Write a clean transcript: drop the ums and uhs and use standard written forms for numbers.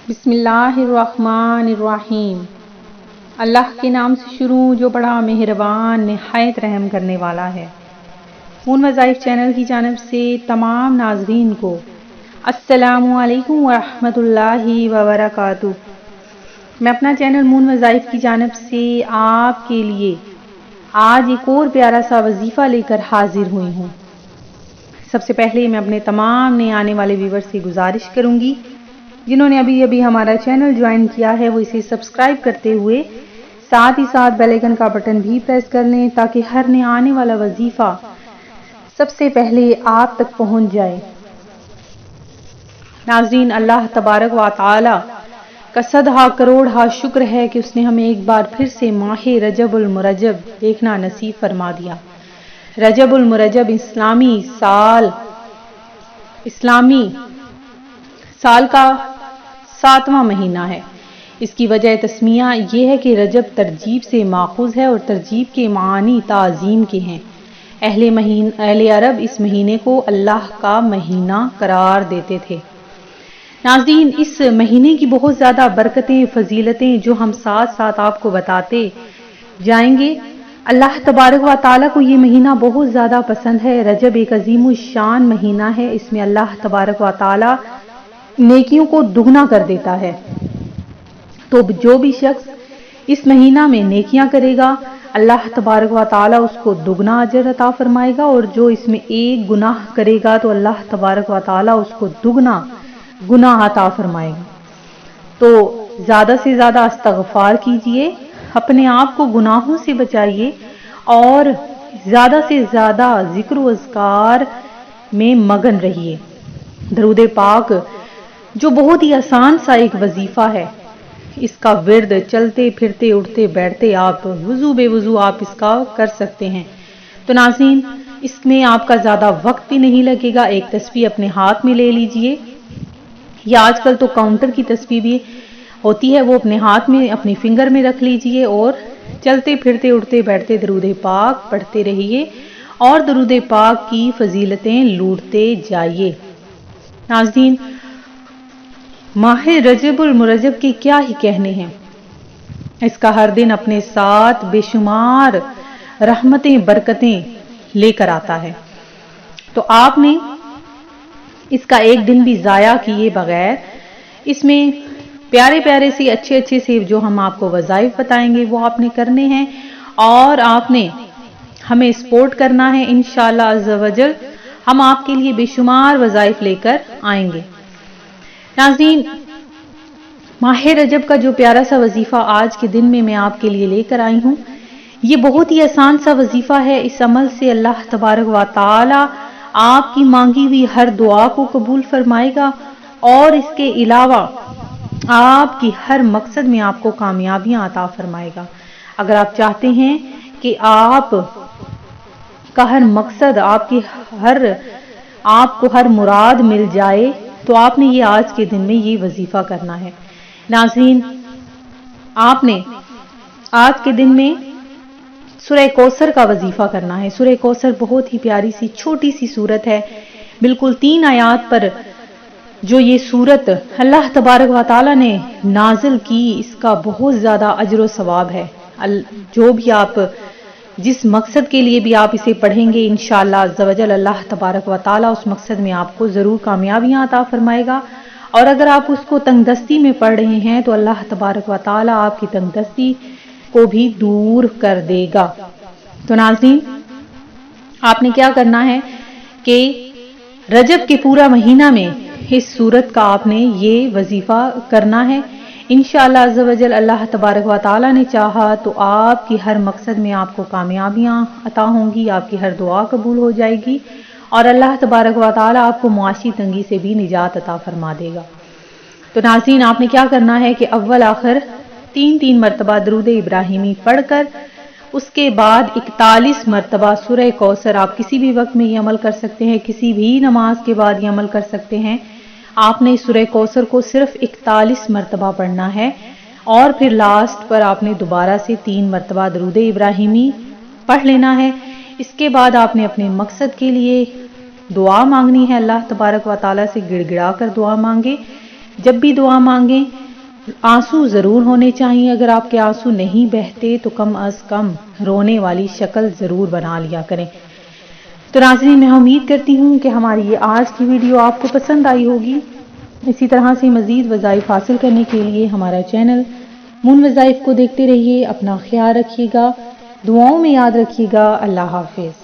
بسم اللہ الرحمن الرحیم۔ اللہ کے نام سے شروع جو بڑا مہربان نہایت رحم کرنے والا ہے۔ مون وظائف چینل کی جانب سے تمام ناظرین کو السلام علیکم ورحمۃ اللہ وبرکاتہ۔ میں اپنا چینل مون وظائف کی جانب سے آپ کے لیے آج ایک اور پیارا سا وظیفہ لے کر حاضر ہوئی ہوں۔ سب سے پہلے میں اپنے تمام نئے آنے والے ویور سے گزارش کروں گی جنہوں نے ابھی ہمارا چینل جوائن کیا ہے وہ اسے سبسکرائب کرتے ہوئے ساتھ ہی ساتھ بیل آئیکن کا بٹن بھی پریس کر لیں تاکہ ہر نیا آنے والا وظیفہ سب سے پہلے آپ تک پہنچ جائے۔ ناظرین، اللہ تبارک و تعالی کا صدہا کروڑہا شکر ہے کہ اس نے ہمیں ایک بار پھر سے ماہ رجب المرجب دیکھنا نصیب فرما دیا۔ رجب المرجب اسلامی سال کا 7واں مہینہ ہے۔ اس کی وجہ تسمیہ یہ ہے کہ رجب ترجیب سے ماخوذ ہے اور ترجیب کے معنی تعظیم کے ہیں۔ اہل عرب اس مہینے کو اللہ کا مہینہ قرار دیتے تھے۔ ناظرین، اس مہینے کی بہت زیادہ برکتیں، فضیلتیں جو ہم ساتھ ساتھ آپ کو بتاتے جائیں گے۔ اللہ تبارک و تعالیٰ کو یہ مہینہ بہت زیادہ پسند ہے۔ رجب ایک عظیم الشان مہینہ ہے۔ اس میں اللہ تبارک و تعالیٰ نیکیوں کو دگنا کر دیتا ہے۔ تو جو بھی شخص اس مہینہ میں نیکیاں کرے گا اللہ تبارک و تعالیٰ اس کو دگنا اجر عطا فرمائے گا، اور جو اس میں ایک گناہ کرے گا تو اللہ تبارک و تعالیٰ اس کو دگنا گناہ عطا فرمائے گا۔ تو زیادہ سے زیادہ استغفار کیجئے، اپنے آپ کو گناہوں سے بچائیے اور زیادہ سے زیادہ ذکر و اذکار میں مگن رہیے۔ درود پاک جو بہت ہی آسان سا ایک وظیفہ ہے، اس کا ورد چلتے پھرتے اٹھتے بیٹھتے آپ وضو بے وضو آپ اس کا کر سکتے ہیں۔ تو ناظرین، اس میں آپ کا زیادہ وقت بھی نہیں لگے گا۔ ایک تسبیح اپنے ہاتھ میں لے لیجئے، یا آج کل تو کاؤنٹر کی تسبیح بھی ہوتی ہے، وہ اپنے ہاتھ میں اپنی فنگر میں رکھ لیجئے اور چلتے پھرتے اٹھتے بیٹھتے درود پاک پڑھتے رہیے اور درود پاک کی فضیلتیں لوٹتے جائیے۔ ناظرین، ماہ رجب المرجب کے کیا ہی کہنے ہیں۔ اس کا ہر دن اپنے ساتھ بے شمار رحمتیں برکتیں لے کر آتا ہے۔ تو آپ نے اس کا ایک دن بھی ضائع کیے بغیر اس میں پیارے پیارے سے اچھے سے جو ہم آپ کو وظائف بتائیں گے وہ آپ نے کرنے ہیں، اور آپ نے ہمیں سپورٹ کرنا ہے۔ انشاءاللہ عز و جل ہم آپ کے لیے بے شمار وظائف لے کر آئیں گے۔ ناظرین، ماہ رجب کا جو پیارا سا وظیفہ آج کے دن میں آپ کے لیے لے کر آئی ہوں، یہ بہت ہی آسان سا وظیفہ ہے۔ اس عمل سے اللہ تبارک و تعالی آپ کی مانگی ہوئی ہر دعا کو قبول فرمائے گا، اور اس کے علاوہ آپ کی ہر مقصد میں آپ کو کامیابیاں عطا فرمائے گا۔ اگر آپ چاہتے ہیں کہ آپ کا ہر مقصد آپ کو ہر مراد مل جائے تو آپ نے یہ آج کے دن میں یہ وظیفہ کرنا ہے۔ ناظرین، آپ نے آج کے دن میں سورہ کوثر کا وظیفہ کرنا ہے۔ سورہ کوثر بہت ہی پیاری سی چھوٹی سی سورت ہے، بالکل 3 آیات پر جو یہ سورت اللہ تبارک و تعالی نے نازل کی، اس کا بہت زیادہ اجر و ثواب ہے۔ جو بھی آپ جس مقصد کے لیے بھی آپ اسے پڑھیں گے انشاءاللہ عز و جل اللہ تبارک و تعالی اس مقصد میں آپ کو ضرور کامیابیاں عطا فرمائے گا، اور اگر آپ اس کو تنگ دستی میں پڑھ رہے ہیں تو اللہ تبارک و تعالی آپ کی تنگ دستی کو بھی دور کر دے گا۔ تو ناظرین، آپ نے کیا کرنا ہے کہ رجب کے پورا مہینہ میں اس سورت کا آپ نے یہ وظیفہ کرنا ہے۔ انشاءاللہ عز و جل اللہ تبارک و تعالی نے چاہا تو آپ کی ہر مقصد میں آپ کو کامیابیاں عطا ہوں گی، آپ کی ہر دعا قبول ہو جائے گی، اور اللہ تبارک و تعالی آپ کو معاشی تنگی سے بھی نجات عطا فرما دے گا۔ تو ناظرین، آپ نے کیا کرنا ہے کہ اول آخر 3 مرتبہ درود ابراہیمی پڑھ کر اس کے بعد 41 مرتبہ سورہ کوثر، آپ کسی بھی وقت میں یہ عمل کر سکتے ہیں، کسی بھی نماز کے بعد یہ عمل کر سکتے ہیں۔ آپ نے سورہ کوثر کو صرف 41 مرتبہ پڑھنا ہے، اور پھر لاسٹ پر آپ نے دوبارہ سے 3 مرتبہ درود ابراہیمی پڑھ لینا ہے۔ اس کے بعد آپ نے اپنے مقصد کے لیے دعا مانگنی ہے، اللہ تبارک و تعالیٰ سے گڑ گڑا کر دعا مانگے۔ جب بھی دعا مانگیں آنسو ضرور ہونے چاہیے، اگر آپ کے آنسو نہیں بہتے تو کم از کم رونے والی شکل ضرور بنا لیا کریں۔ تو ناظرین، میں امید کرتی ہوں کہ ہماری یہ آج کی ویڈیو آپ کو پسند آئی ہوگی۔ اسی طرح سے مزید وظائف حاصل کرنے کے لیے ہمارا چینل مون وظائف کو دیکھتے رہیے۔ اپنا خیال رکھیے گا، دعاؤں میں یاد رکھیے گا۔ اللہ حافظ۔